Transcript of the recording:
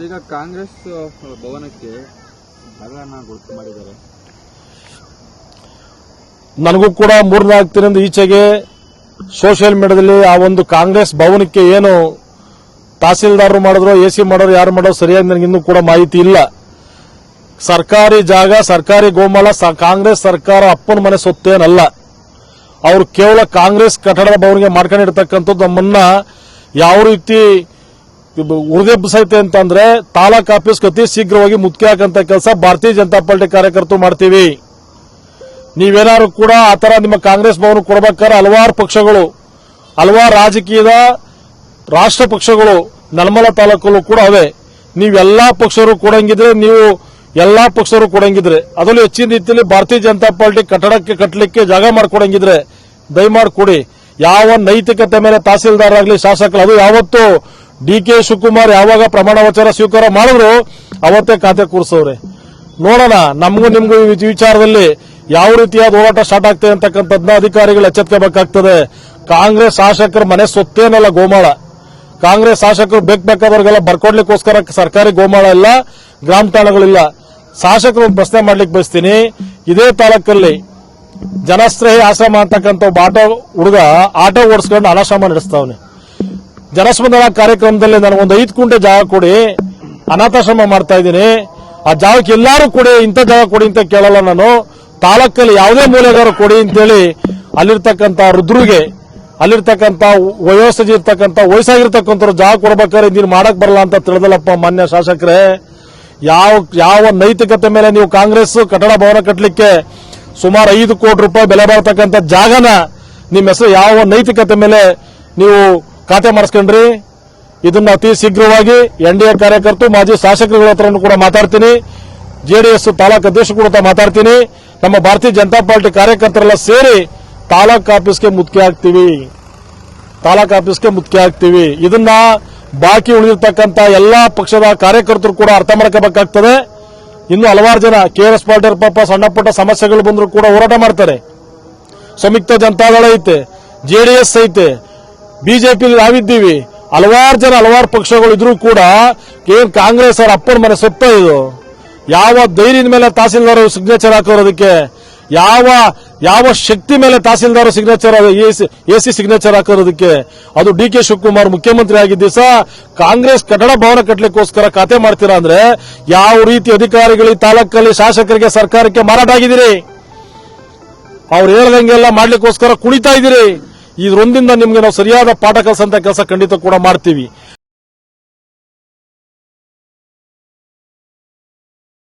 ಈಗ ಕಾಂಗ್ರೆಸ್ ಭವನಕ್ಕೆ ಜಾಗನ ಗುರುತು ಮಾಡಿದ್ದಾರೆ. ನನಗೂ ಕೂಡ 3-4 ದಿನದಿಂದ ಈಚೆಗೆ ಸೋಷಿಯಲ್ ಮೀಡಿಯಾದಲ್ಲಿ ಆ ಒಂದು ಕಾಂಗ್ರೆಸ್ ಭವನಕ್ಕೆ ಏನು ತಹಸೀಲ್ದಾರರು ಮಾಡಿದ್ರು, ಎಸಿ ಮಾಡೋರು ಯಾರು ಮಾಡೋರು ಸರಿಯಾಗಿ ನನಗೆ ಇನ್ನೂ ಕೂಡ ಮಾಹಿತಿ ಇಲ್ಲ. ಸರ್ಕಾರಿ ಜಾಗ, ಸರ್ಕಾರಿ ಗೋಮಾಳ ಕಾಂಗ್ರೆಸ್ ಸರ್ಕಾರ ಅಪ್ಪನ ಮನೆ ಸೊತ್ತೇನಲ್ಲ. ಅವರು ಕೇವಲ ಕಾಂಗ್ರೆಸ್ ಕಟ್ಟಡದ ಭವನಿಗೆ ಮಾಡ್ಕೊಂಡಿರ್ತಕ್ಕಂಥದ್ದು ನಮ್ಮನ್ನ ಯಾವ ರೀತಿ ಉರಿದೆಬ್ಬಿಸೈತೆ ಅಂತಂದ್ರೆ ತಾಲೂಕ್ ಆಫೀಸ್ಗೆ ಅತಿ ಶೀಘ್ರವಾಗಿ ಮುತ್ತಿಗೆ ಹಾಕಂತ ಕೆಲಸ ಭಾರತೀಯ ಜನತಾ ಪಾರ್ಟಿ ಕಾರ್ಯಕರ್ತರು ಮಾಡ್ತೀವಿ. ನೀವೇನಾದ್ರು ಕೂಡ ಆತರ ನಿಮ್ಮ ಕಾಂಗ್ರೆಸ್ ಭವನ ಕೊಡಬೇಕಾದ್ರೆ ಹಲವಾರು ಪಕ್ಷಗಳು, ಹಲವಾರು ರಾಜಕೀಯದ ರಾಷ್ಟ್ರ ಪಕ್ಷಗಳು ನಲ್ಮಲ ತಾಲೂಕಲ್ಲೂ ಕೂಡ ಅವೆ. ನೀವೆಲ್ಲಾ ಪಕ್ಷರು ಕೊಡಂಗಿದ್ರೆ, ನೀವು ಎಲ್ಲಾ ಪಕ್ಷರು ಕೊಡಂಗಿದ್ರೆ, ಅದರಲ್ಲೂ ಹೆಚ್ಚಿನ ರೀತಿಯಲ್ಲಿ ಭಾರತೀಯ ಜನತಾ ಪಾರ್ಟಿ ಕಟ್ಟಡಕ್ಕೆ ಕಟ್ಟಲಿಕ್ಕೆ ಜಾಗ ಮಾಡಿಕೊಡಂಗಿದ್ರೆ ದಯಮಾಡಿ ಕೊಡಿ. ಯಾವ ನೈತಿಕತೆ ಮೇಲೆ ತಹಸೀಲ್ದಾರ್ ಆಗಲಿ ಶಾಸಕರು, ಅದು ಯಾವತ್ತು ಡಿ.ಕೆ. ಶಿವಕುಮಾರ್ ಯಾವಾಗ ಪ್ರಮಾಣ ವಚನ ಸ್ವೀಕಾರ ಮಾಡಿದ್ರು ಅವತ್ತೇ ಖಾತೆ ಕೂರಿಸವ್ರೆ. ನೋಡೋಣ, ನಮಗೂ ನಿಮಗೂ ಈ ವಿಚಾರದಲ್ಲಿ ಯಾವ ರೀತಿಯಾದ ಹೋರಾಟ ಸ್ಟಾರ್ಟ್ ಆಗ್ತದೆ ಅಂತಕ್ಕಂಥದ್ದನ್ನ ಅಧಿಕಾರಿಗಳು ಎಚ್ಚೆತ್ಕೋಬೇಕಾಗ್ತದೆ. ಕಾಂಗ್ರೆಸ್ ಶಾಸಕರ ಮನೆ ಸೊತ್ತೇನಲ್ಲ ಗೋಮಾಳ. ಕಾಂಗ್ರೆಸ್ ಶಾಸಕರು ಬೇಕಾದವ್ರಿಗೆಲ್ಲ ಬರ್ಕೊಡ್ಲಿಕ್ಕೋಸ್ಕರ ಸರ್ಕಾರಿ ಗೋಮಾಳ ಇಲ್ಲ, ಗ್ರಾಮ ಠಾಣೆಗಳಿಲ್ಲ. ಶಾಸಕರು ಒಂದು ಪ್ರಶ್ನೆ ಮಾಡ್ಲಿಕ್ಕೆ ಬಯಸ್ತೀನಿ. ಇದೇ ತಾಲೂಕಲ್ಲಿ ಜನಸ್ನೇಹಿ ಆಶ್ರಮ ಅಂತಕ್ಕಂಥ ಆಟೋ ಹುಡುಗ ಆಟೋ ಓಡಿಸ್ಕೊಂಡು ಅನಾಶ್ರಮ ನಡೆಸ್ತಾವನೆ. ಜನಸ್ಪಂದನ ಕಾರ್ಯಕ್ರಮದಲ್ಲಿ ನನಗೊಂದು 5 ಗುಂಟೆ ಜಾಗ ಕೊಡಿ, ಅನಾಥಾಶ್ರಮ ಮಾಡ್ತಾ ಇದ್ದೀನಿ, ಆ ಜಾಗಕ್ಕೆ ಎಲ್ಲರೂ ಕೊಡಿ, ಇಂಥ ಜಾಗ ಕೊಡಿ ಅಂತ ಕೇಳಲ್ಲ ನಾನು. ತಾಲೂಕಲ್ಲಿ ಯಾವುದೇ ಮೂಲೆಗಾರು ಕೊಡಿ ಅಂತೇಳಿ ಅಲ್ಲಿರ್ತಕ್ಕಂಥ ವೃದ್ಧರಿಗೆ, ಅಲ್ಲಿರ್ತಕ್ಕಂಥ ವಯಸ್ಸಾಗಿರ್ತಕ್ಕಂಥವ್ರು ಜಾಗ ಕೊಡ್ಬೇಕಾದ್ರೆ ನೀನು ಮಾಡಕ್ ಬರಲ್ಲ ಅಂತ ತಿಳಿದಲ್ಲಪ್ಪ ಮಾನ್ಯ ಶಾಸಕರೇ. ಯಾವ ನೈತಿಕತೆ ಮೇಲೆ ನೀವು ಕಾಂಗ್ರೆಸ್ ಕಟ್ಟಡ ಭವನ ಕಟ್ಟಲಿಕ್ಕೆ ಸುಮಾರು 5 ಕೋಟಿ ರೂಪಾಯಿ ಬೆಲೆ ಬಾಳತಕ್ಕಂಥ ಜಾಗನ ನಿಮ್ಮ ಹೆಸರು ಯಾವ ನೈತಿಕತೆ ಮೇಲೆ ನೀವು ಖಾತೆ ಮಾಡಿಸ್ಕೊಂಡ್ರಿ? ಇದನ್ನ ಅತಿ ಶೀಘ್ರವಾಗಿ ಎನ್ಡಿಎ ಕಾರ್ಯಕರ್ತರು, ಮಾಜಿ ಶಾಸಕರುಗಳ ಹತ್ರ ಕೂಡ ಮಾತಾಡ್ತೀನಿ, ಜೆಡಿಎಸ್ ತಾಲೂಕು ಅಧ್ಯಕ್ಷರು ಕೂಡ ಮಾತಾಡ್ತೀನಿ. ನಮ್ಮ ಭಾರತೀಯ ಜನತಾ ಪಾರ್ಟಿ ಕಾರ್ಯಕರ್ತರೆಲ್ಲ ಸೇರಿ ತಾಲೂಕು ಆಫೀಸ್ಗೆ ಮುತ್ತಿಗೆ ಹಾಕ್ತೀವಿ. ಇದನ್ನ ಬಾಕಿ ಉಳಿದಿರ್ತಕ್ಕಂಥ ಎಲ್ಲಾ ಪಕ್ಷದ ಕಾರ್ಯಕರ್ತರು ಕೂಡ ಅರ್ಥ ಮಾಡ್ಕೋಬೇಕಾಗ್ತದೆ. ಇನ್ನು ಹಲವಾರು ಜನ ಕೆಆರ್ಎಸ್ ಪಾರ್ಟಿ ಪಾಪ ಸಣ್ಣ ಪುಟ್ಟ ಸಮಸ್ಯೆಗಳು ಬಂದರೂ ಕೂಡ ಹೋರಾಟ ಮಾಡ್ತಾರೆ. ಸಂಯುಕ್ತ ಜನತಾದಳ ಐತೆ, ಜೆಡಿಎಸ್ ಐತೆ, ಬಿಜೆಪಿ ನಾವಿದ್ದೀವಿ, ಹಲವಾರು ಜನ ಹಲವಾರು ಪಕ್ಷಗಳು ಇದ್ರೂ ಕೂಡ ಏನ್ ಕಾಂಗ್ರೆಸ್ ಅವರ ಅಪ್ಪನ ಮನೆ ಸೊತ್ತ ಇದು? ಯಾವ ಧೈರ್ಯದ ಮೇಲೆ ತಹಸೀಲ್ದಾರ್ ಸಿಗ್ನೇಚರ್ ಹಾಕೋದಕ್ಕೆ, ಯಾವ ಶಕ್ತಿ ಮೇಲೆ ತಹಸೀಲ್ದಾರ್ ಸಿಗ್ನೇಚರ್, ಎಸಿ ಸಿಗ್ನೇಚರ್ ಹಾಕೋದಕ್ಕೆ? ಅದು ಡಿ.ಕೆ. ಶಿವಕುಮಾರ್ ಮುಖ್ಯಮಂತ್ರಿ ಆಗಿದ್ದ ದಿವಸ ಕಾಂಗ್ರೆಸ್ ಕಟ್ಟಡ ಭವನ ಕಟ್ಟಲಿಕ್ಕೋಸ್ಕರ ಖಾತೆ ಮಾಡ್ತೀರಾ ಅಂದ್ರೆ ಯಾವ ರೀತಿ ಅಧಿಕಾರಿಗಳು ತಾಲೂಕಲ್ಲಿ ಶಾಸಕರಿಗೆ ಸರ್ಕಾರಕ್ಕೆ ಮಾರಾಟ ಆಗಿದ್ದೀರಿ? ಅವ್ರು ಹೇಳ್ದಂಗೆಲ್ಲ ಮಾಡ್ಲಿಕ್ಕೋಸ್ಕರ ಕುಣಿತಾ ಇದ್ದೀರಿ. ಇದರೊಂದಿನ ನಿಮ್ಗೆ ನಾವು ಸರಿಯಾದ ಪಾಠ ಕಲಿಸಂತ ಕೆಲಸ ಖಂಡಿತ ಕೂಡ ಮಾಡ್ತೀವಿ.